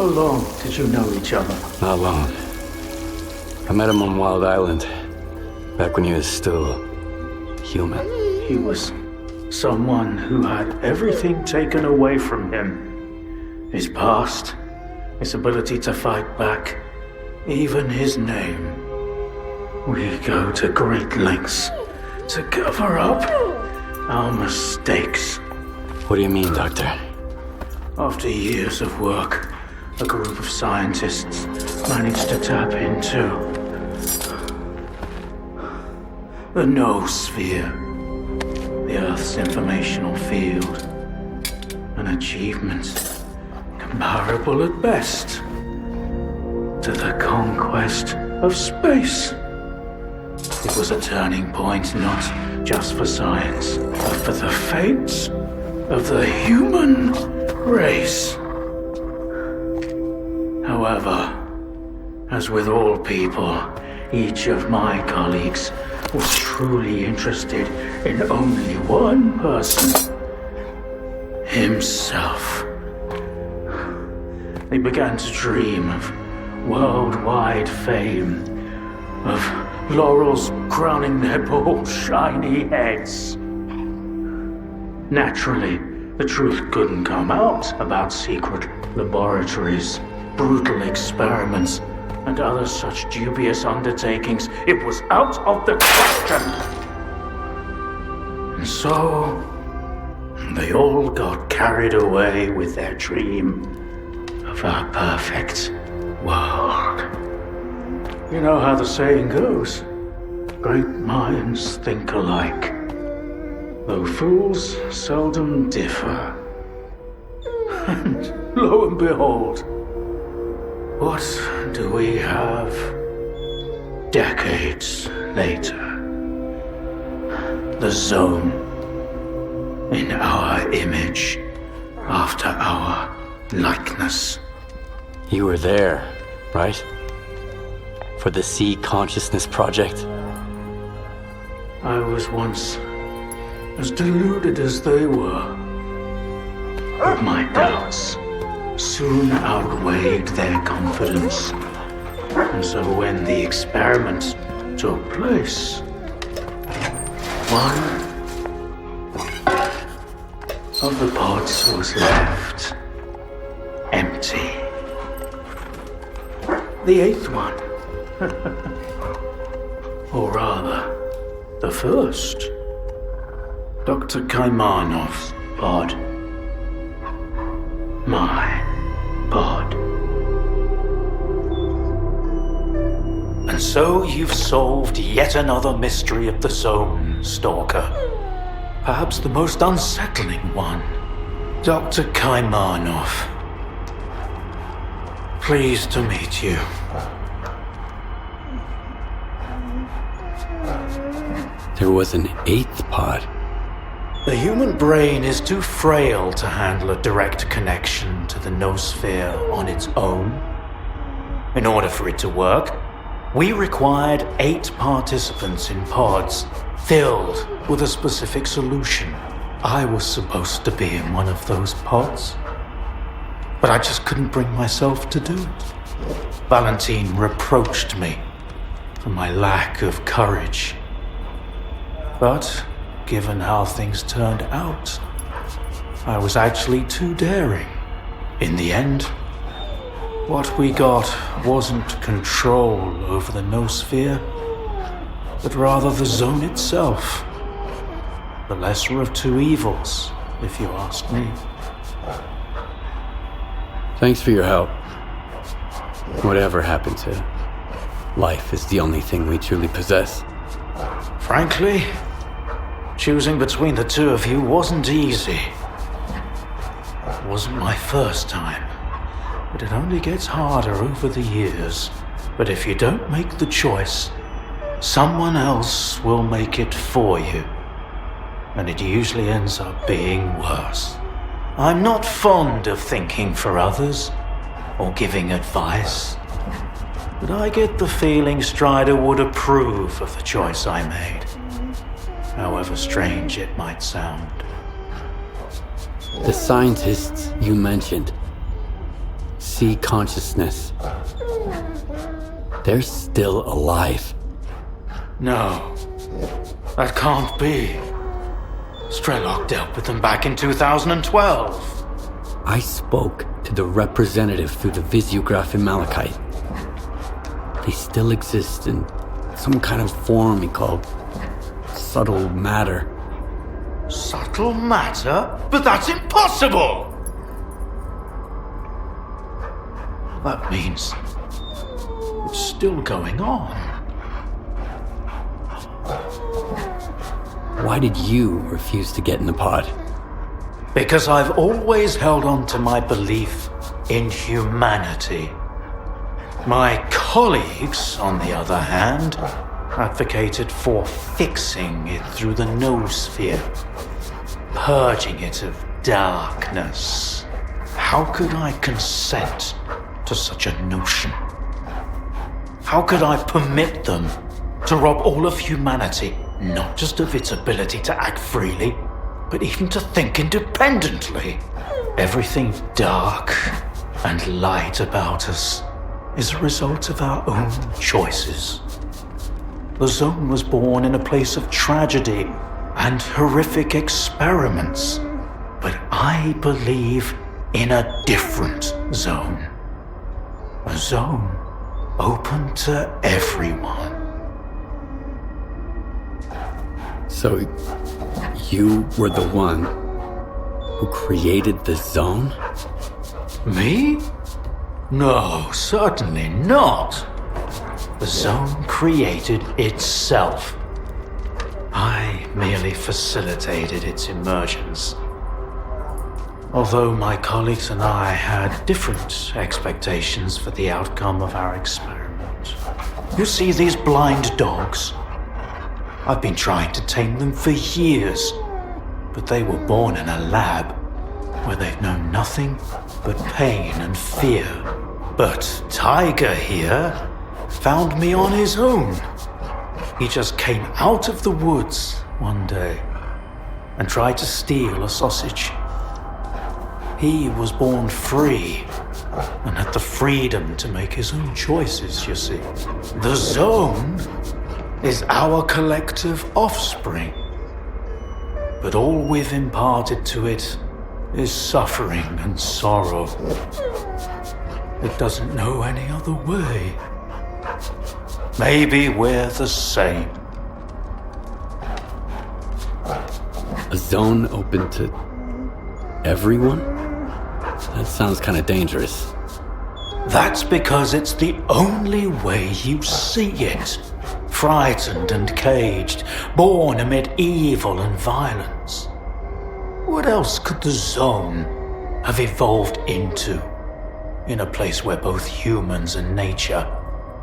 How long did you know each other? Not long. I met him on Wild Island, back when he was still human. He was someone who had everything taken away from him. His past, his ability to fight back, even his name. We go to great lengths to cover up our mistakes. What do you mean, Doctor? After years of work, a group of scientists managed to tap into the noosphere, the Earth's informational field. An achievement comparable at best to the conquest of space. It was a turning point not just for science, but for the fates of the human race. However, as with all people, each of my colleagues was truly interested in only one person: himself. They began to dream of worldwide fame, of laurels crowning their bald, shiny heads. Naturally, the truth couldn't come out about secret laboratories, brutal experiments, and other such dubious undertakings. It was out of the question. And so, they all got carried away with their dream of a perfect world. You know how the saying goes, great minds think alike, though fools seldom differ. And lo and behold, what do we have decades later? The Zone, in our image, after our likeness. You were there, right? For the Sea Consciousness Project? I was once as deluded as they were, but my doubts soon outweighed their confidence. And so when the experiment took place, one of the pods was left empty. The eighth one, or rather, the first, Dr. Kaimanov's pod. My pod. And so you've solved yet another mystery of the Zone, Stalker. Perhaps the most unsettling one. Dr. Kaimanov. Pleased to meet you. There was an eighth pod. The human brain is too frail to handle a direct connection to the noosphere on its own. In order for it to work, we required 8 participants in pods filled with a specific solution. I was supposed to be in one of those pods, but I just couldn't bring myself to do it. Valentine reproached me for my lack of courage. But given how things turned out, I was actually too daring. In the end, what we got wasn't control over the noosphere, but rather the Zone itself. The lesser of two evils, if you ask me. Thanks for your help. Whatever happened to life is the only thing we truly possess. Frankly, choosing between the two of you wasn't easy. It wasn't my first time, but it only gets harder over the years. But if you don't make the choice, someone else will make it for you. And it usually ends up being worse. I'm not fond of thinking for others or giving advice, but I get the feeling Strider would approve of the choice I made, however strange it might sound. The scientists you mentioned, C consciousness. They're still alive. No, that can't be. Strelok dealt with them back in 2012. I spoke to the representative through the visiograph in Malachite. They still exist in some kind of form he called subtle matter. Subtle matter? But that's impossible! That means it's still going on. Why did you refuse to get in the pod? Because I've always held on to my belief in humanity. My colleagues, on the other hand, advocated for fixing it through the noosphere, purging it of darkness. How could I consent to such a notion? How could I permit them to rob all of humanity, not just of its ability to act freely, but even to think independently? Everything dark and light about us is a result of our own choices. The Zone was born in a place of tragedy and horrific experiments, but I believe in a different zone. A zone open to everyone. So, you were the one who created the Zone? Me? No, certainly not. The Zone created itself. I merely facilitated its emergence. Although my colleagues and I had different expectations for the outcome of our experiment. You see these blind dogs? I've been trying to tame them for years, but they were born in a lab where they've known nothing but pain and fear. But Tiger here found me on his own. He just came out of the woods one day and tried to steal a sausage. He was born free and had the freedom to make his own choices, you see. The Zone is our collective offspring, but all we've imparted to it is suffering and sorrow. It doesn't know any other way. Maybe we're the same. A zone open to everyone? That sounds kind of dangerous. That's because it's the only way you see it. Frightened and caged, born amid evil and violence. What else could the Zone have evolved into? In a place where both humans and nature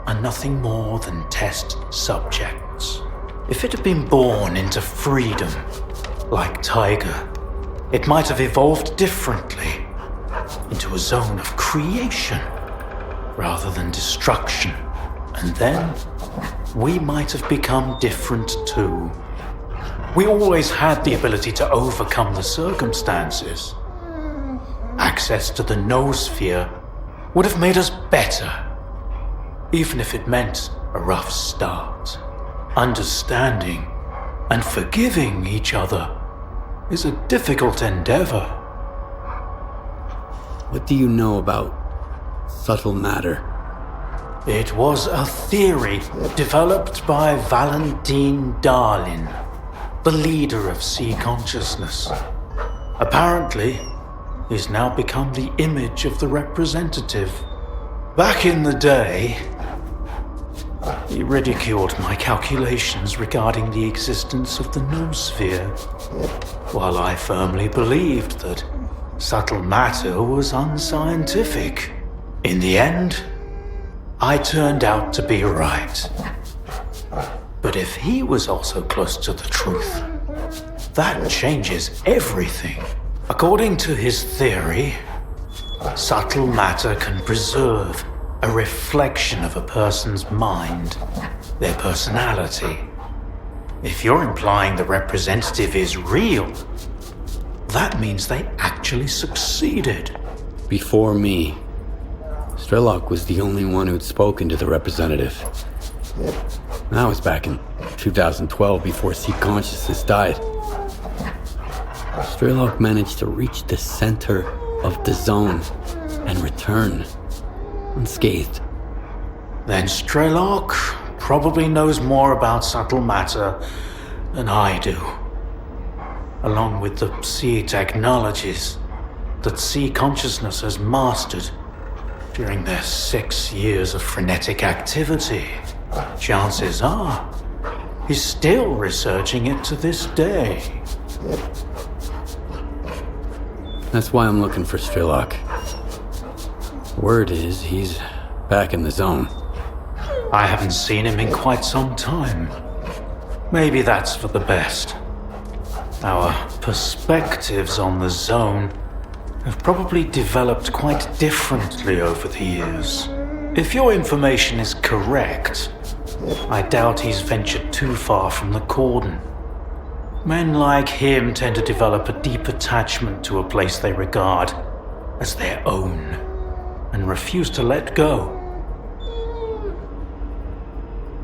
are nothing more than test subjects. If it had been born into freedom, like Tiger, it might have evolved differently, into a zone of creation, rather than destruction. And then, we might have become different too. We always had the ability to overcome the circumstances. Access to the noosphere would have made us better, even if it meant a rough start. Understanding and forgiving each other is a difficult endeavor. What do you know about subtle matter? It was a theory developed by Valentine Darlin, the leader of sea consciousness. Apparently, he's now become the image of the representative. Back in the day, he ridiculed my calculations regarding the existence of the noosphere, while I firmly believed that subtle matter was unscientific. In the end, I turned out to be right. But if he was also close to the truth, that changes everything. According to his theory, subtle matter can preserve a reflection of a person's mind, their personality. If you're implying the representative is real, that means they actually succeeded. Before me, Strelok was the only one who'd spoken to the representative. That was back in 2012, before Seek Consciousness died. Strelok managed to reach the center of the zone and return unscathed. Then Strelok probably knows more about subtle matter than I do, along with the sea technologies that sea consciousness has mastered during their 6 years of frenetic activity. Chances are he's still researching it to this day. That's why I'm looking for Strelok. Word is he's back in the zone. I haven't seen him in quite some time. Maybe that's for the best. Our perspectives on the zone have probably developed quite differently over the years. If your information is correct, I doubt he's ventured too far from the cordon. Men like him tend to develop a deep attachment to a place they regard as their own and refuse to let go.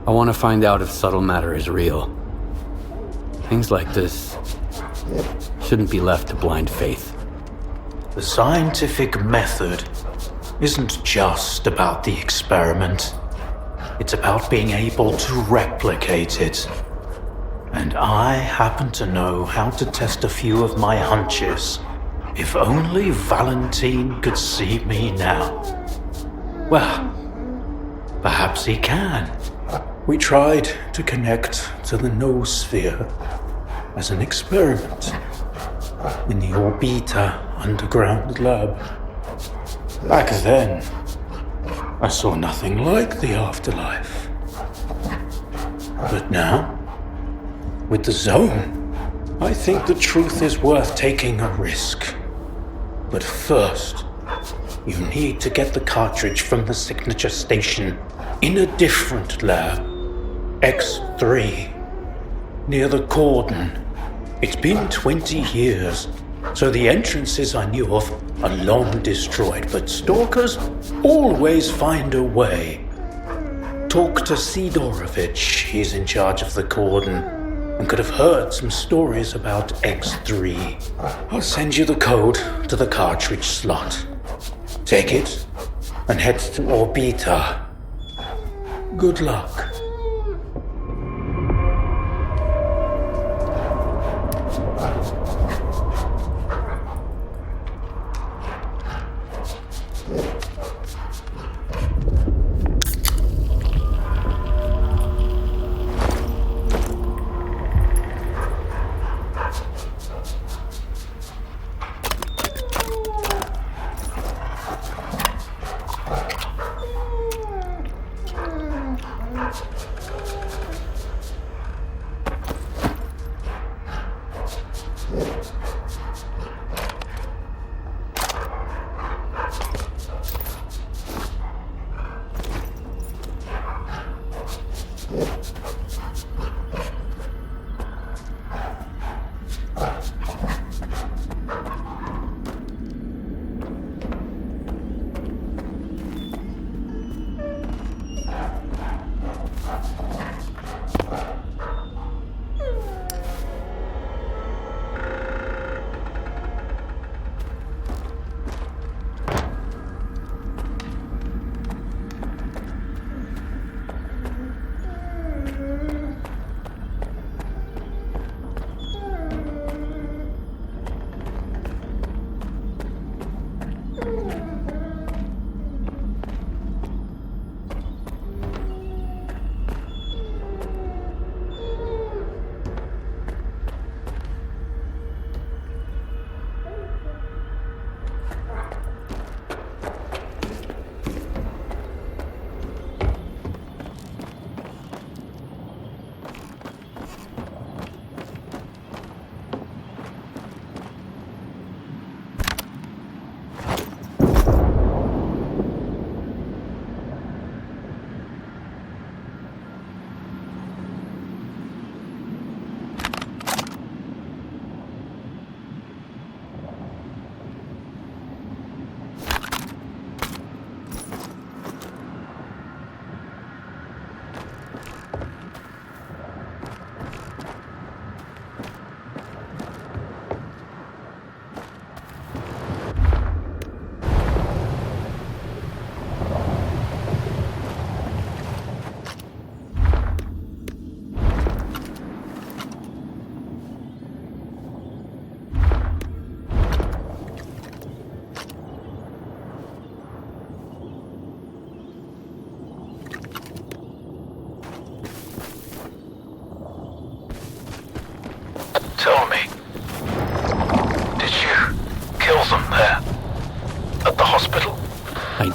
I want to find out if subtle matter is real. Things like this shouldn't be left to blind faith. The scientific method isn't just about the experiment. It's about being able to replicate it. And I happen to know how to test a few of my hunches. If only Valentine could see me now. Well, perhaps he can. We tried to connect to the noosphere as an experiment in the Orbita underground lab. Back then, I saw nothing like the afterlife. But now, with the zone, I think the truth is worth taking a risk. But first, you need to get the cartridge from the signature station in a different lab, X3, near the cordon. It's been 20 years, so the entrances I knew of are long destroyed, but stalkers always find a way. Talk to Sidorovich, he's in charge of the cordon, and could have heard some stories about X3. I'll send you the code to the cartridge slot. Take it and head to Orbita. Good luck.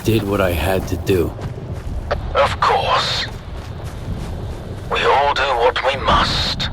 did what I had to do. Of course. We all do what we must.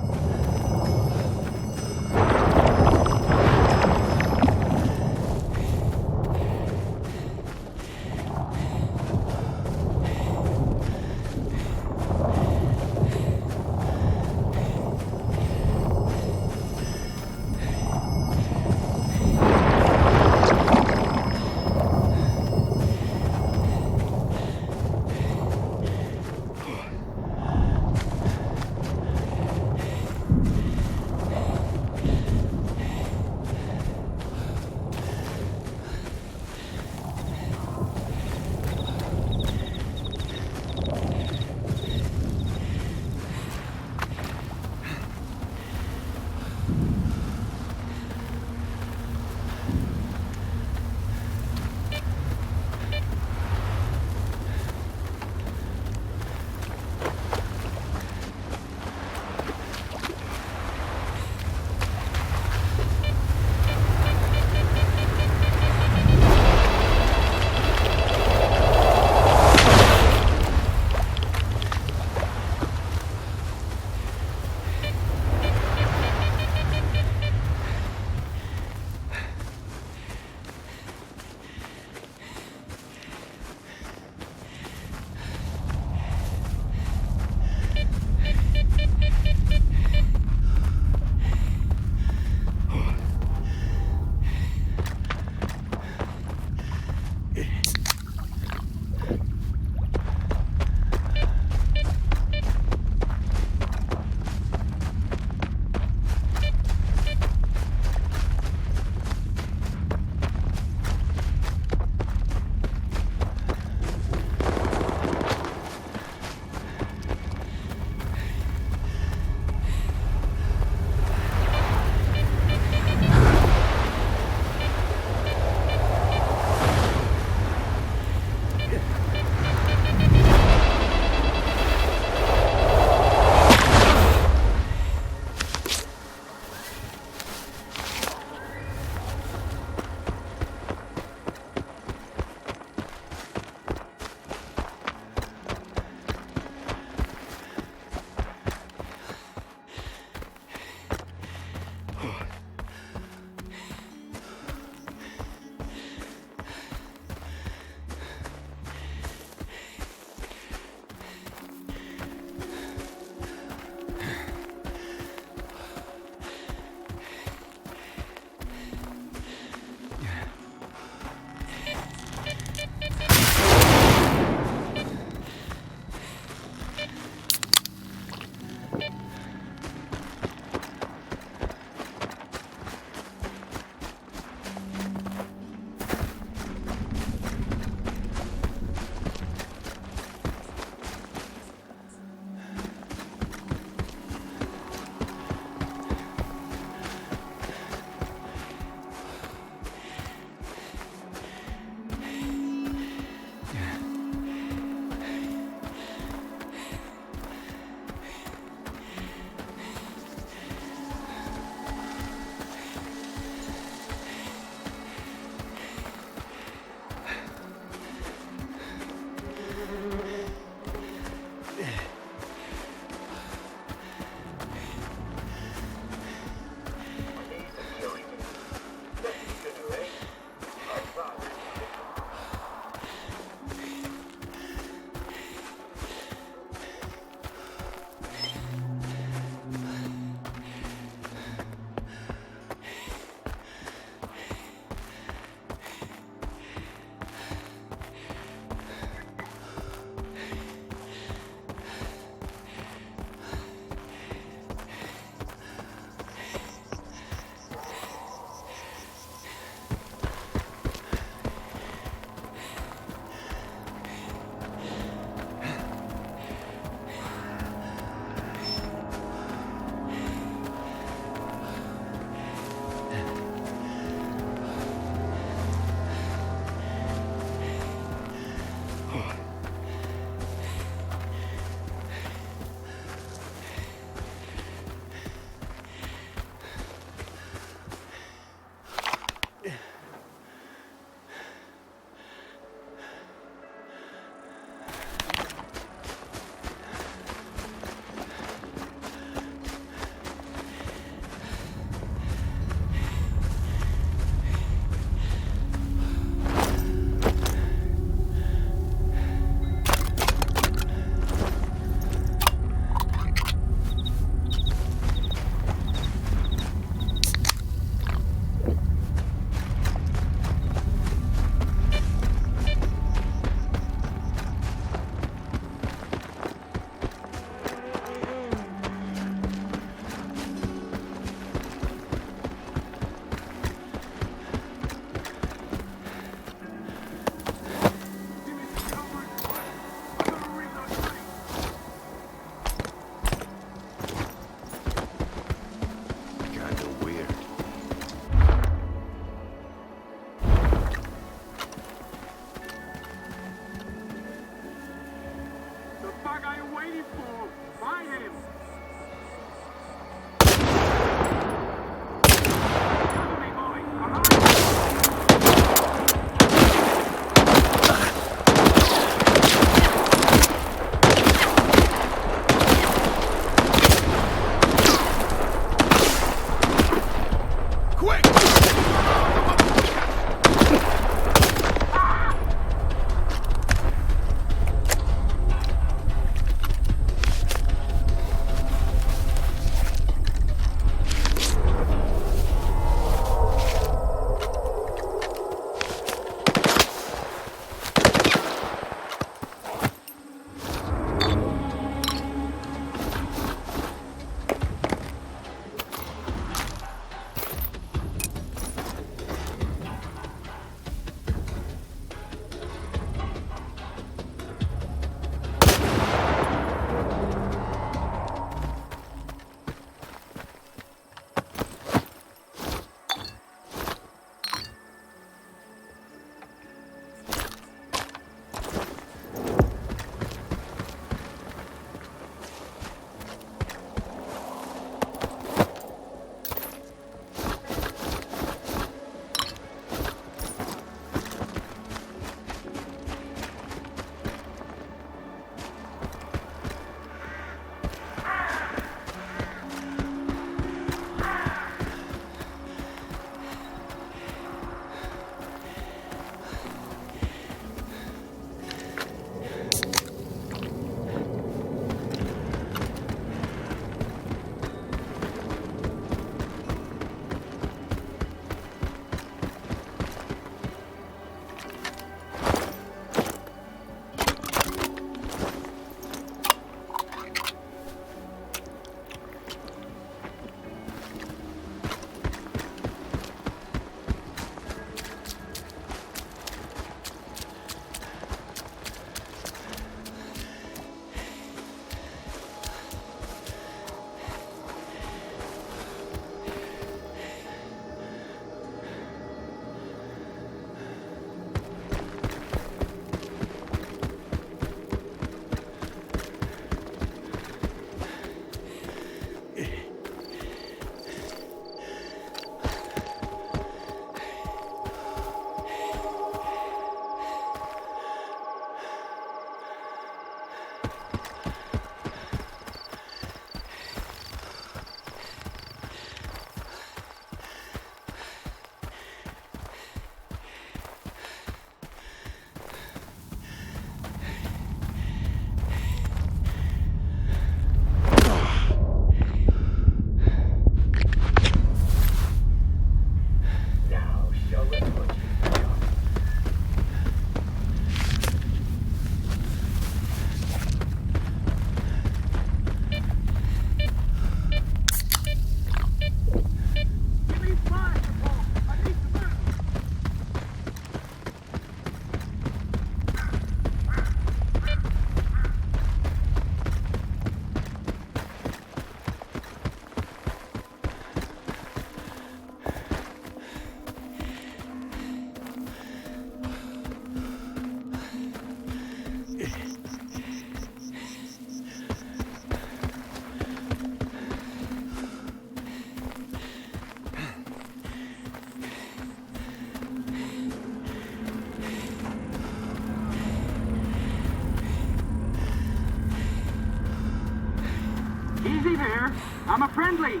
I'm a friendly.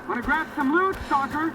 Wanna grab some loot, Stalker?